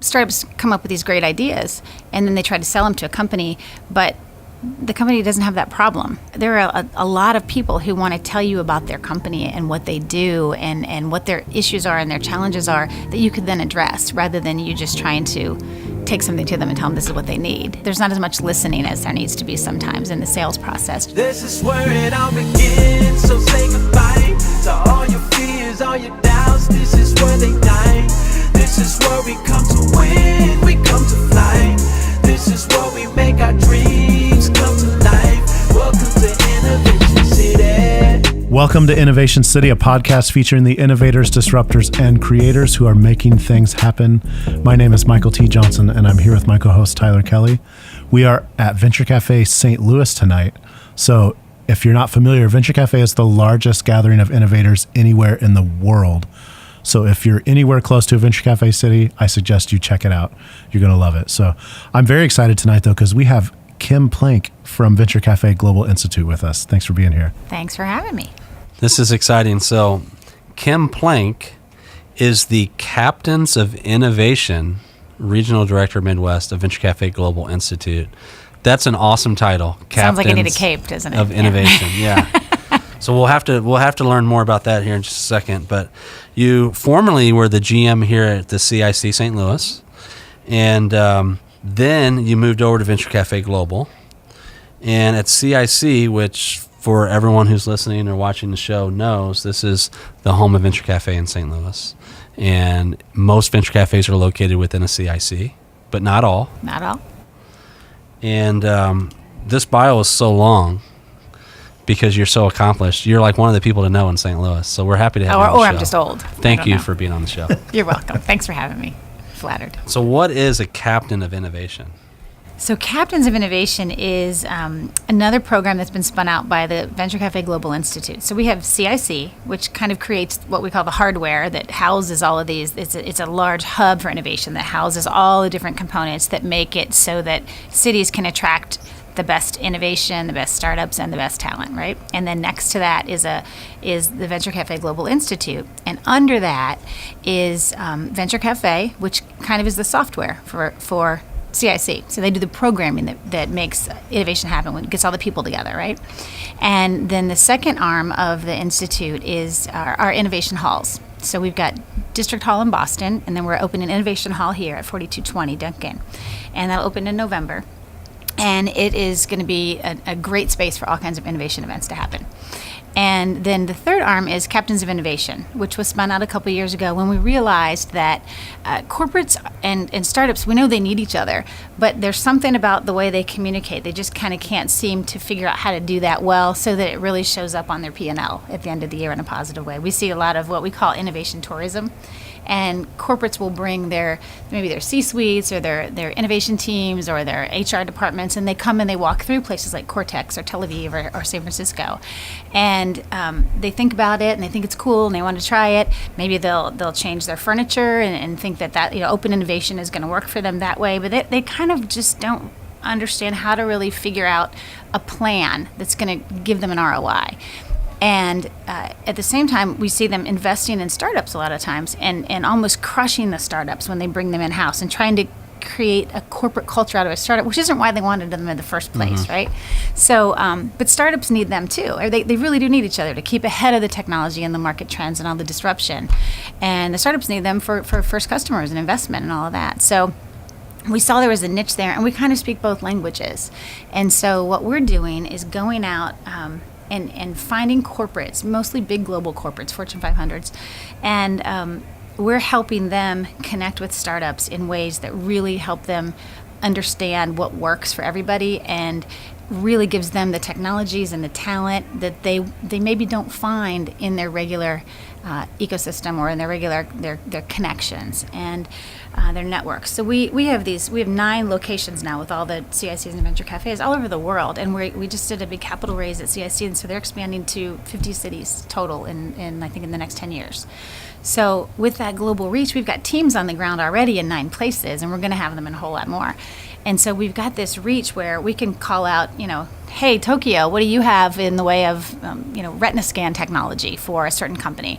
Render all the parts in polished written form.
startups come up with these great ideas, and then they try to sell them to a company, but the company doesn't have that problem. There are a lot of people who want to tell you about their company and what they do and what their issues are and their challenges are that you could then address, rather than you just trying to take something to them and tell them this is what they need. There's not as much listening as there needs to be sometimes in the sales process. This is where it all begins, so say goodbye to all your fears, all your doubts. This is where they die. This is where we come to win, we come to fly. This is where we make our dreams come to life. Welcome to Innovation City. Welcome to Innovation City, a podcast featuring the innovators, disruptors, and creators who are making things happen. My name is Michael T. Johnson, and I'm here with my co-host Tyler Kelly. We are at Venture Cafe St. Louis tonight. So if you're not familiar, Venture Cafe is the largest gathering of innovators anywhere in the world. So if you're anywhere close to a Venture Cafe City, I suggest you check it out. You're going to love it. So I'm very excited tonight, though, because we have Kim Plank from Venture Cafe Global Institute with us. Thanks for being here. Thanks for having me. This is exciting. So Kim Plank is the Captains of Innovation Regional Director Midwest of Venture Cafe Global Institute. That's an awesome title. Sounds like you need a cape, doesn't it? Of Innovation, yeah. So we'll have to learn more about that here in just a second. But you formerly were the GM here at the CIC St. Louis, and then you moved over to Venture Cafe Global. And at CIC, which for everyone who's listening or watching the show knows, this is the home of Venture Cafe in St. Louis. And most venture cafes are located within a CIC, but not all. Not all. And this bio is so long because you're so accomplished. You're like one of the people to know in St. Louis. So we're happy to have you on the show. Or I'm just old. Thank you for being on the show. You're welcome. Thanks for having me. Flattered. So what is a Captain of Innovation? So Captains of Innovation is another program that's been spun out by the Venture Cafe Global Institute. So we have CIC, which kind of creates what we call the hardware that houses all of these. It's a large hub for innovation that houses all the different components that make it so that cities can attract the best innovation, the best startups, and the best talent, right? And then next to that is the Venture Cafe Global Institute, and under that is Venture Cafe, which kind of is the software for CIC. So they do the programming that makes innovation happen, when it gets all the people together, right? And then the second arm of the institute is our innovation halls. So we've got District Hall in Boston, and then we're opening an innovation hall here at 4220 Duncan, and that'll open in November. And it is going to be a great space for all kinds of innovation events to happen. And then the third arm is Captains of Innovation, which was spun out a couple years ago when we realized that corporates and startups, we know they need each other, but there's something about the way they communicate. They just kind of can't seem to figure out how to do that well so that it really shows up on their P&L at the end of the year in a positive way. We see a lot of what we call innovation tourism. And corporates will bring maybe their C-suites or their innovation teams or their HR departments, and they come and they walk through places like Cortex or Tel Aviv or San Francisco, and they think about it and they think it's cool and they want to try it. Maybe they'll change their furniture and think that open innovation is going to work for them that way, but they kind of just don't understand how to really figure out a plan that's going to give them an ROI. And at the same time, we see them investing in startups a lot of times and almost crushing the startups when they bring them in-house and trying to create a corporate culture out of a startup, which isn't why they wanted them in the first place, right? So, but startups need them too. They really do need each other to keep ahead of the technology and the market trends and all the disruption. And the startups need them for first customers and investment and all of that. So we saw there was a niche there, and we kind of speak both languages. And so what we're doing is going out and finding corporates, mostly big global corporates, Fortune 500s, and we're helping them connect with startups in ways that really help them understand what works for everybody and really gives them the technologies and the talent that they maybe don't find in their regular ecosystem or in their regular their connections and their networks. So we have 9 locations now with all the CICs and venture cafes all over the world, and we just did a big capital raise at CIC, and so they're expanding to 50 cities total in I think in the next 10 years. So with that global reach, we've got teams on the ground already in 9 places, and we're going to have them in a whole lot more. And so we've got this reach where we can call out, hey, Tokyo, what do you have in the way of, retina scan technology for a certain company?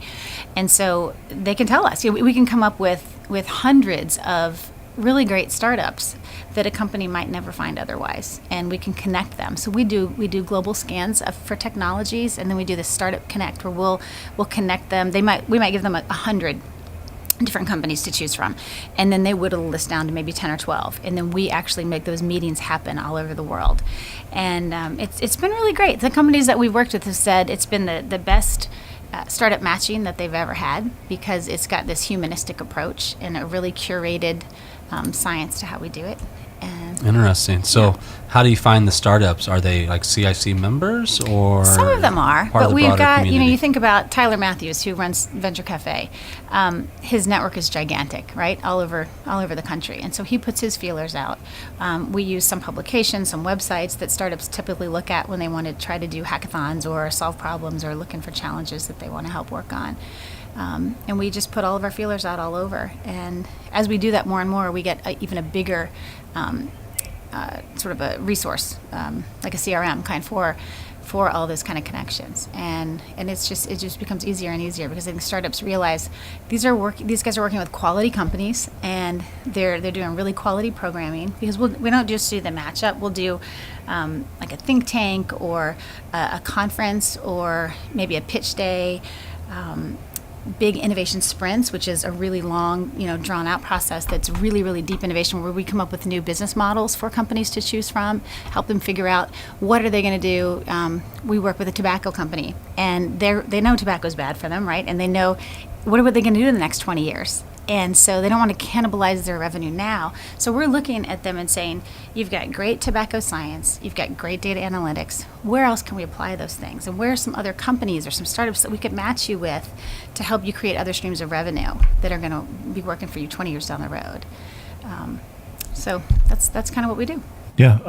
And so they can tell us. We can come up with hundreds of really great startups that a company might never find otherwise, and we can connect them. So we do global scans for technologies, and then we do the Startup Connect, where we'll connect them. We might give them 100 different companies to choose from, and then they whittle the list down to maybe 10 or 12, and then we actually make those meetings happen all over the world. And it's been really great. The companies that we've worked with have said it's been the best startup matching that they've ever had, because it's got this humanistic approach and a really curated science to how we do it. And Interesting. So how do you find the startups? Are they like CIC members, or some of them are, part of but the we've broader got, community? you think about Tyler Matthews, who runs Venture Cafe. His network is gigantic, right? All over the country. And so he puts his feelers out. We use some publications, some websites that startups typically look at when they want to try to do hackathons or solve problems or looking for challenges that they want to help work on. And we just put all of our feelers out all over. And as we do that more and more, we get even a bigger sort of a resource, like a CRM kind for all those kind of connections. And it just becomes easier and easier, because I think startups realize these guys are working with quality companies, and they're doing really quality programming, because we don't just do the matchup. We'll do like a think tank or a conference, or maybe a pitch day, big innovation sprints, which is a really long, drawn out process that's really, really deep innovation, where we come up with new business models for companies to choose from, help them figure out what are they going to do. We work with a tobacco company, and they know tobacco is bad for them, right? And they know what are they going to do in the next 20 years. And so they don't want to cannibalize their revenue now. So we're looking at them and saying, you've got great tobacco science, you've got great data analytics. Where else can we apply those things? And where are some other companies or some startups that we could match you with to help you create other streams of revenue that are going to be working for you 20 years down the road? So that's kind of what we do. Yeah.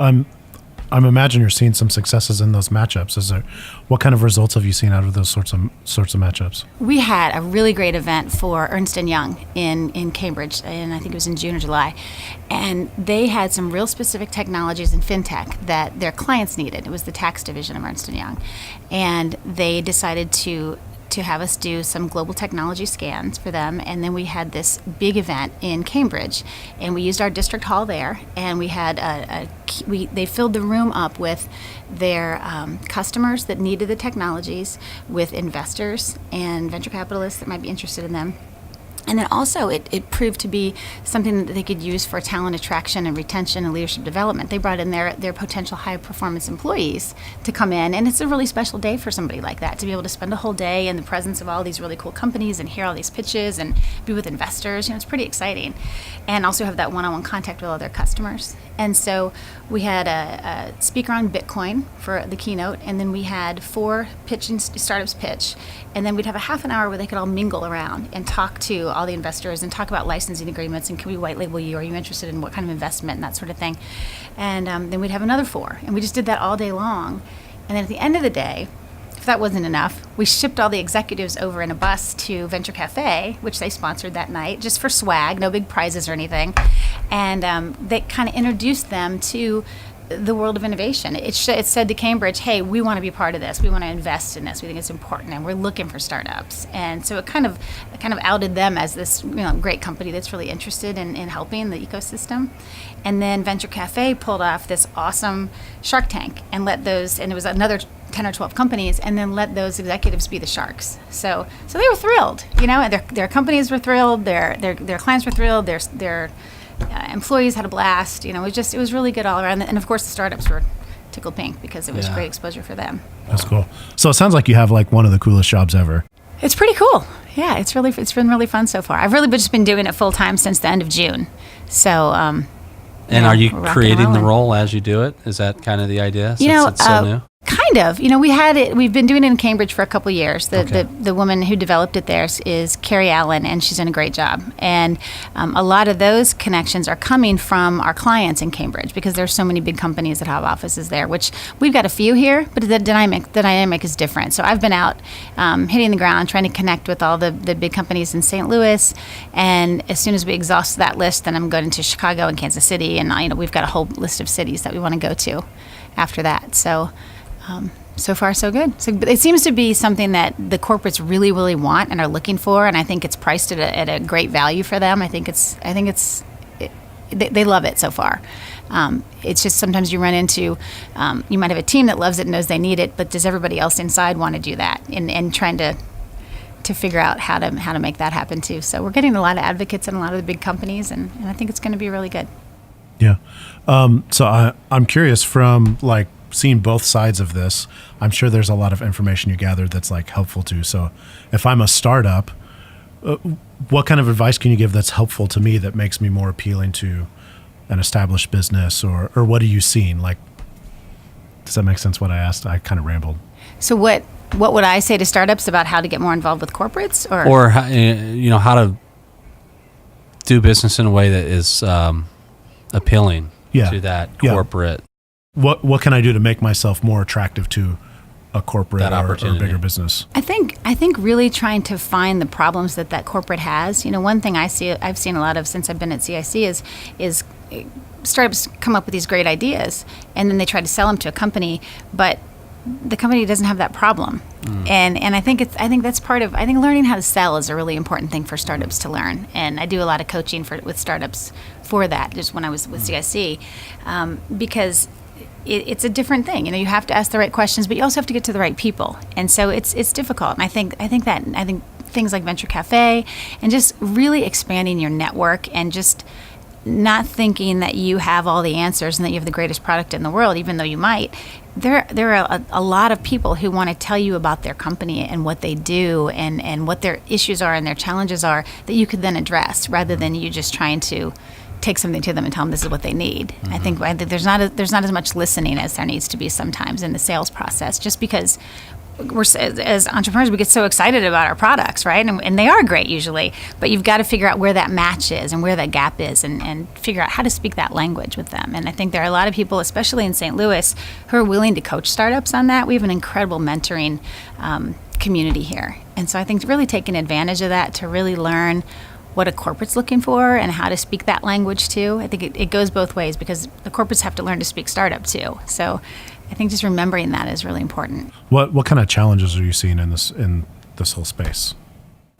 I'm imagining you're seeing some successes in those matchups. What kind of results have you seen out of those sorts of matchups? We had a really great event for Ernst & Young in Cambridge, and I think it was in June or July. And they had some real specific technologies in fintech that their clients needed. It was the tax division of Ernst & Young. And they decided to have us do some global technology scans for them, and then we had this big event in Cambridge, and we used our district hall there, and we had they filled the room up with their customers that needed the technologies, with investors and venture capitalists that might be interested in them. And then also it proved to be something that they could use for talent attraction and retention and leadership development. They brought in their potential high-performance employees to come in, and it's a really special day for somebody like that, to be able to spend a whole day in the presence of all these really cool companies and hear all these pitches and be with investors. It's pretty exciting. And also have that one-on-one contact with all their customers. And so we had a speaker on Bitcoin for the keynote, and then we had 4 startups pitch, and then we'd have a half an hour where they could all mingle around and talk to all the investors and talk about licensing agreements, and can we white label you? Are you interested in what kind of investment, and that sort of thing. And then we'd have another 4, and we just did that all day long. And then at the end of the day, if that wasn't enough, we shipped all the executives over in a bus to Venture Cafe, which they sponsored that night, just for swag, no big prizes or anything. And they kind of introduced them to the world of innovation. It said to Cambridge, hey, we want to be part of this. We want to invest in this. We think it's important, and we're looking for startups. And so it kind of outed them as this great company that's really interested in helping the ecosystem. And then Venture Cafe pulled off this awesome Shark Tank and and it was another 10 or 12 companies, and then let those executives be the sharks. So they were thrilled, and their companies were thrilled, their clients were thrilled, their employees had a blast. It was really good all around. And of course the startups were tickled pink, because it was great exposure for them. That's cool. So it sounds like you have like one of the coolest jobs ever. It's pretty cool. Yeah, it's been really fun so far. I've really just been doing it full time since the end of June. So and are you creating the role as you do it? Is that kind of the idea, since it's so new? Kind of. We've been doing it in Cambridge for a couple of years. The woman who developed it there is Carrie Allen, and she's done a great job. And a lot of those connections are coming from our clients in Cambridge, because there's so many big companies that have offices there, which we've got a few here, but the dynamic is different. So I've been out hitting the ground, trying to connect with all the big companies in St. Louis. And as soon as we exhaust that list, then I'm going to Chicago and Kansas City. And we've got a whole list of cities that we want to go to after that. So far, so good. So it seems to be something that the corporates really, really want and are looking for, and I think it's priced at a great value for them. I think it's they love it so far. It's just sometimes you run into, you might have a team that loves it and knows they need it, but does everybody else inside want to do that? And trying to figure out how to make that happen too. So we're getting a lot of advocates in a lot of the big companies, and I think it's going to be really good. Yeah. So I'm curious, from like seeing both sides of this, I'm sure there's a lot of information you gathered that's like helpful too. So if I'm a startup, what kind of advice can you give that's helpful to me that makes me more appealing to an established business, or what are you seeing? Like, does that make sense what I asked? I kind of rambled. So what would I say to startups about how to get more involved with corporates, or how to do business in a way that is appealing to that corporate? What can I do to make myself more attractive to a corporate or bigger business? I think really trying to find the problems that corporate has. One thing I've seen a lot of since I've been at CIC is startups come up with these great ideas, and then they try to sell them to a company, but the company doesn't have that problem. And I think that's part of, I think learning how to sell is a really important thing for startups to learn. And I do a lot of coaching with startups for that, just when I was with CIC, because it's a different thing. You have to ask the right questions, but you also have to get to the right people. And so it's difficult. And I think things like Venture Cafe and just really expanding your network, and just not thinking that you have all the answers and that you have the greatest product in the world, even though you might. There are a lot of people who want to tell you about their company and what they do and what their issues are and their challenges are, that you could then address, rather than you just trying to take something to them and tell them this is what they need. Mm-hmm. I think there's not as much listening as there needs to be sometimes in the sales process, just because as entrepreneurs, we get so excited about our products, right? And they are great usually, but you've got to figure out where that match is and where that gap is, and figure out how to speak that language with them. And I think there are a lot of people, especially in St. Louis, who are willing to coach startups on that. We have an incredible mentoring community here. And so I think really taking advantage of that to really learn what a corporate's looking for and how to speak that language too. I think it goes both ways, because the corporates have to learn to speak startup too. So I think just remembering that is really important. What kind of challenges are you seeing in this whole space?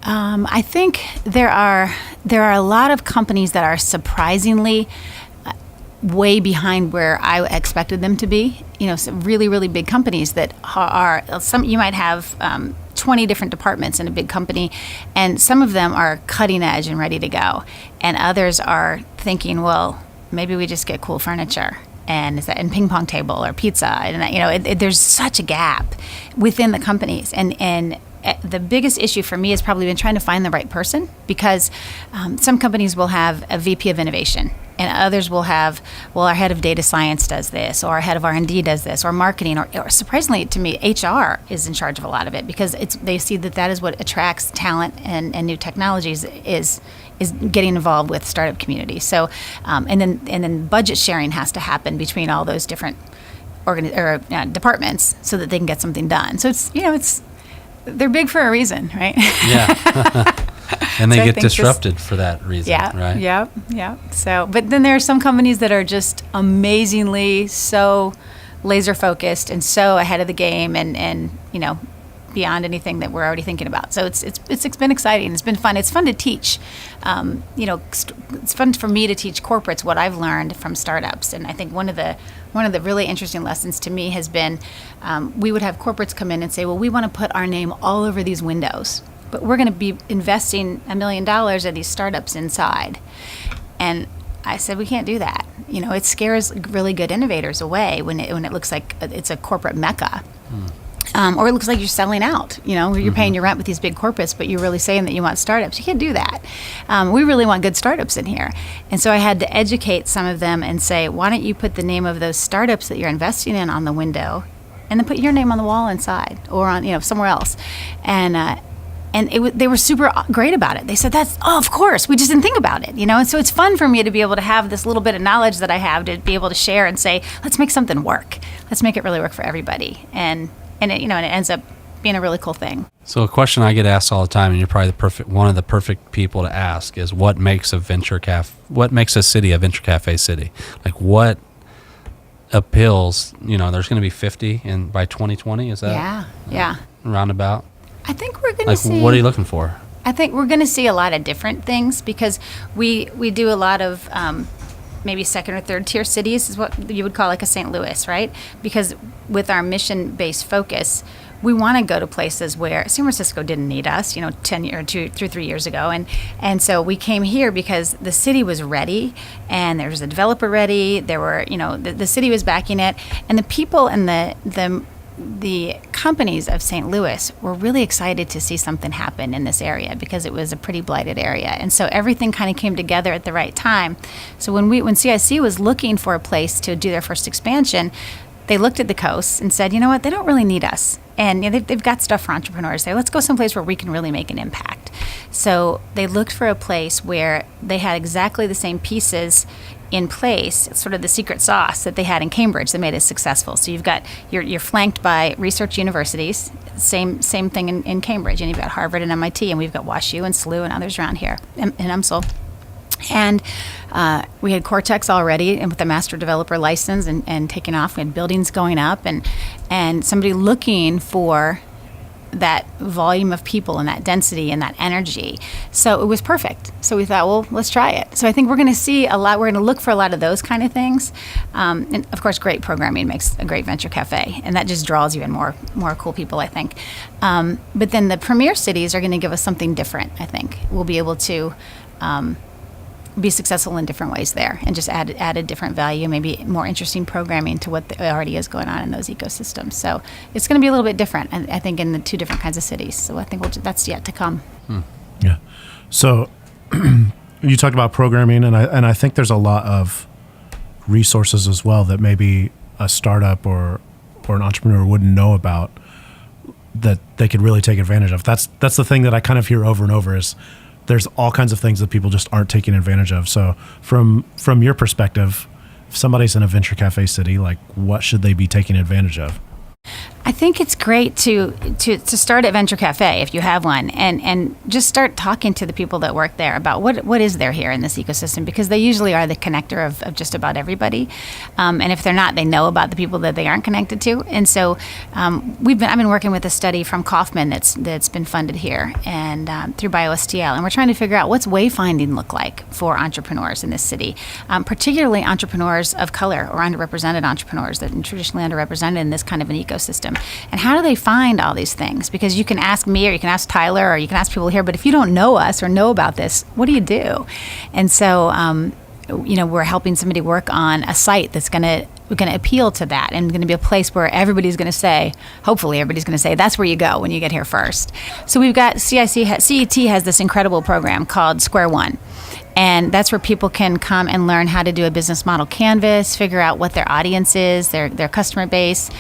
I think there are a lot of companies that are surprisingly way behind where I expected them to be. Some really, really big companies that are some. You might have 20 different departments in a big company, and some of them are cutting edge and ready to go, and others are thinking, well, maybe we just get cool furniture and ping pong table or pizza, and there's such a gap within the companies, and the biggest issue for me has probably been trying to find the right person, because some companies will have a VP of innovation, and others will have, well, our head of data science does this, or our head of R&D does this, or marketing, or surprisingly to me, HR is in charge of a lot of it, because they see that is what attracts talent and new technologies is getting involved with startup community. So, and then budget sharing has to happen between all those different departments so that they can get something done. So they're big for a reason, right? Yeah. And they get disrupted for that reason, right? Yeah. So, but then there are some companies that are just amazingly so laser focused and so ahead of the game, and beyond anything that we're already thinking about. So it's been exciting. It's been fun. It's fun to teach. It's fun for me to teach corporates what I've learned from startups. And I think one of the really interesting lessons to me has been, we would have corporates come in and say, well, we want to put our name all over these windows, but we're going to be investing $1 million of these startups inside. And I said, we can't do that. It scares really good innovators away when it looks like it's a corporate mecca. Or it looks like you're selling out, you're paying your rent with these big corporates, but you're really saying that you want startups. You can't do that. We really want good startups in here. And so I had to educate some of them and say, why don't you put the name of those startups that you're investing in on the window, and then put your name on the wall inside, or on, somewhere else. And they were super great about it. They said, of course, we just didn't think about it, And so it's fun for me to be able to have this little bit of knowledge that I have to be able to share and say, let's make something work. Let's make it really work for everybody. And it ends up being a really cool thing. So a question I get asked all the time, and you're probably one of the perfect people to ask, is what makes a city a venture cafe city? Like, what appeals? There's going to be 50 by 2020. Is that? Yeah. Roundabout. I think we're going to see. What are you looking for? I think we're going to see a lot of different things, because we do a lot of maybe second or third tier cities is what you would call like a St. Louis, right? Because with our mission-based focus, we want to go to places where San Francisco didn't need us, 3 years ago. And so we came here because the city was ready and there was a developer ready. There were, the city was backing it. And the people and the companies of St. Louis were really excited to see something happen in this area because it was a pretty blighted area. And so everything kind of came together at the right time. So when CIC was looking for a place to do their first expansion, they looked at the coast and said, you know what, they don't really need us. And they've got stuff for entrepreneurs there. Let's go someplace where we can really make an impact. So they looked for a place where they had exactly the same pieces in place. It's sort of the secret sauce that they had in Cambridge that made it successful. So you're flanked by research universities, same thing in Cambridge, and you've got Harvard and MIT, and we've got WashU and SLU and others around here, and UMSL. And we had Cortex already, and with the master developer license and taking off. We had buildings going up, and somebody looking for that volume of people and that density and that energy. So it was perfect. So we thought, well, let's try it. So I think we're going to see a lot. We're going to look for a lot of those kind of things. And of course, great programming makes a great venture cafe, and that just draws you in more cool people, I think. But then the premier cities are going to give us something different. I think we'll be able to be successful in different ways there, and just add a different value, maybe more interesting programming to what already is going on in those ecosystems. So it's going to be a little bit different, I think, in the two different kinds of cities. So I think that's yet to come. Yeah. So you talked about programming, and I think there's a lot of resources as well that maybe a startup or an entrepreneur wouldn't know about that they could really take advantage of. That's the thing that I kind of hear over and over is there's all kinds of things that people just aren't taking advantage of. So from your perspective, if somebody's in a venture cafe city, like what should they be taking advantage of? I think it's great to start at Venture Cafe if you have one, and just start talking to the people that work there about what is there here in this ecosystem, because they usually are the connector of just about everybody. And if they're not, they know about the people that they aren't connected to. And so I've been working with a study from Kauffman that's been funded here and through BioSTL, and we're trying to figure out what's wayfinding look like for entrepreneurs in this city, particularly entrepreneurs of color or underrepresented entrepreneurs that are traditionally underrepresented in this kind of an ecosystem. And how do they find all these things? Because you can ask me, or you can ask Tyler, or you can ask people here, but if you don't know us or know about this, what do you do? And so, we're helping somebody work on a site that's going to appeal to that, and going to be a place where everybody's going to say, hopefully everybody's going to say, that's where you go when you get here first. So we've got CET has this incredible program called Square One. And that's where people can come and learn how to do a business model canvas, figure out what their audience is, their customer base.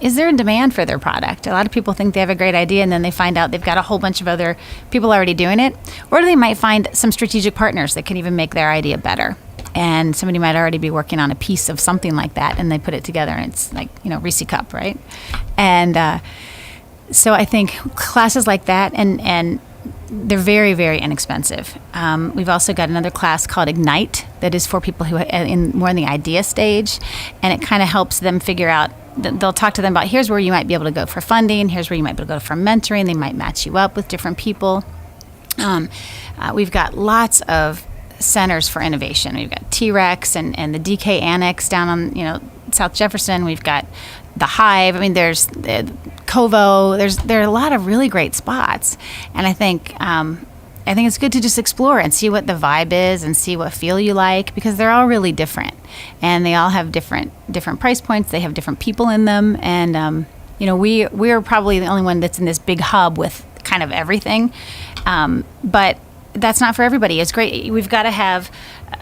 Is there a demand for their product? A lot of people think they have a great idea, and then they find out they've got a whole bunch of other people already doing it. Or they might find some strategic partners that can even make their idea better. And somebody might already be working on a piece of something like that, and they put it together, and it's like, Reese Cup, right? And so I think classes like that, and they're very, very inexpensive. We've also got another class called Ignite that is for people who are more in the idea stage, and it kind of helps them figure out. They'll talk to them about, here's where you might be able to go for funding, here's where you might be able to go for mentoring. They might match you up with different people. We've got lots of centers for innovation. We've got T-Rex and the DK Annex down on South Jefferson. We've got the Hive. I mean, there's Kovo. There are a lot of really great spots, and I think it's good to just explore and see what the vibe is and see what feel you like, because they're all really different, and they all have different price points. They have different people in them, and we're probably the only one that's in this big hub with kind of everything, but that's not for everybody. It's great. We've got to have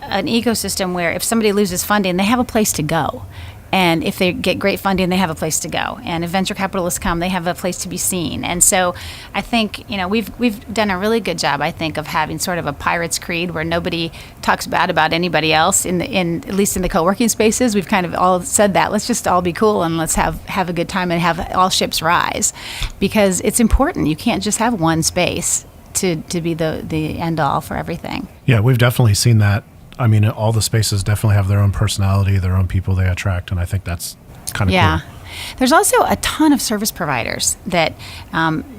an ecosystem where if somebody loses funding, they have a place to go. And if they get great funding, they have a place to go. And if venture capitalists come, they have a place to be seen. And so I think, we've done a really good job, I think, of having sort of a pirate's creed where nobody talks bad about anybody else at least in the co-working spaces. We've kind of all said that. Let's just all be cool and let's have a good time and have all ships rise, because it's important. You can't just have one space to be the end all for everything. Yeah, we've definitely seen that. I mean, all the spaces definitely have their own personality, their own people they attract, and I think that's kind of cool. There's also a ton of service providers that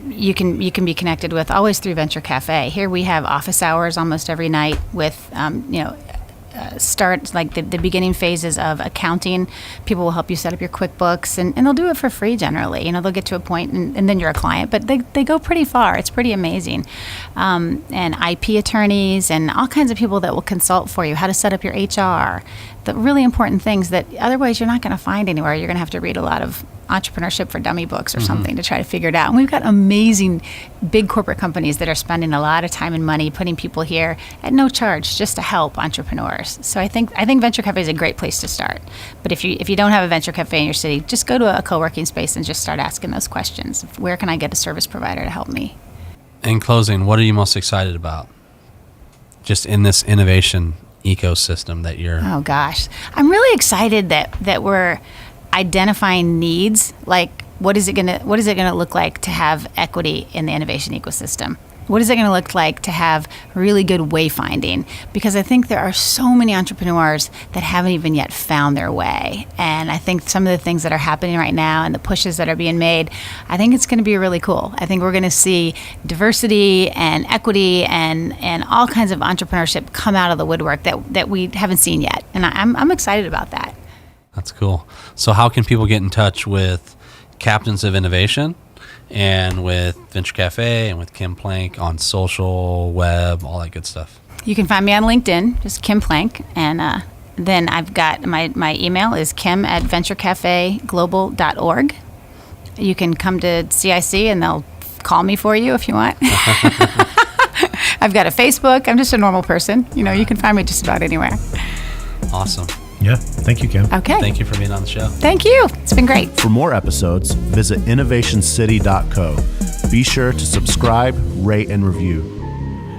you can be connected with always through Venture Cafe. Here we have office hours almost every night with start like the beginning phases of accounting. People will help you set up your QuickBooks, and they'll do it for free generally. They'll get to a point and then you're a client, but they go pretty far. It's pretty amazing. And IP attorneys and all kinds of people that will consult for you, how to set up your HR, the really important things that otherwise you're not going to find anywhere. You're going to have to read a lot of entrepreneurship for dummy books or something to try to figure it out. And we've got amazing big corporate companies that are spending a lot of time and money putting people here at no charge just to help entrepreneurs. So I think Venture Cafe is a great place to start. But if you don't have a Venture Cafe in your city, just go to a co-working space and just start asking those questions. Where can I get a service provider to help me? In closing, what are you most excited about? Just in this innovation ecosystem that you're... Oh gosh, I'm really excited that we're identifying needs. Like, what is it gonna look like to have equity in the innovation ecosystem? What is it going to look like to have really good wayfinding? Because I think there are so many entrepreneurs that haven't even yet found their way. And I think some of the things that are happening right now and the pushes that are being made, I think it's going to be really cool. I think we're going to see diversity and equity and all kinds of entrepreneurship come out of the woodwork that we haven't seen yet. And I'm excited about that. That's cool. So how can people get in touch with Captains of Innovation and with Venture Cafe and with Kim Plank on social, web, all that good stuff? You can find me on LinkedIn, just Kim Plank. And then I've got my email is kim@venturecafeglobal.org. You can come to CIC and they'll call me for you if you want. I've got a Facebook. I'm just a normal person. You can find me just about anywhere. Awesome. Yeah. Thank you, Kim. Okay. Thank you for being on the show. Thank you. It's been great. For more episodes, visit innovationcity.co. Be sure to subscribe, rate, and review.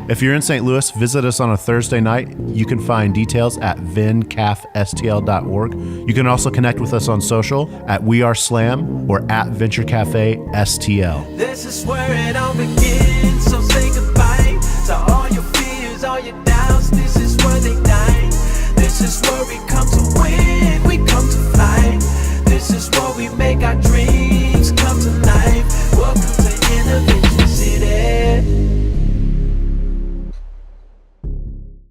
If you're in St. Louis, visit us on a Thursday night. You can find details at vincafstl.org. You can also connect with us on social at WeAreSlam or at VentureCafeSTL. This is where it all begins, so say goodbye to all your fears, all your doubts.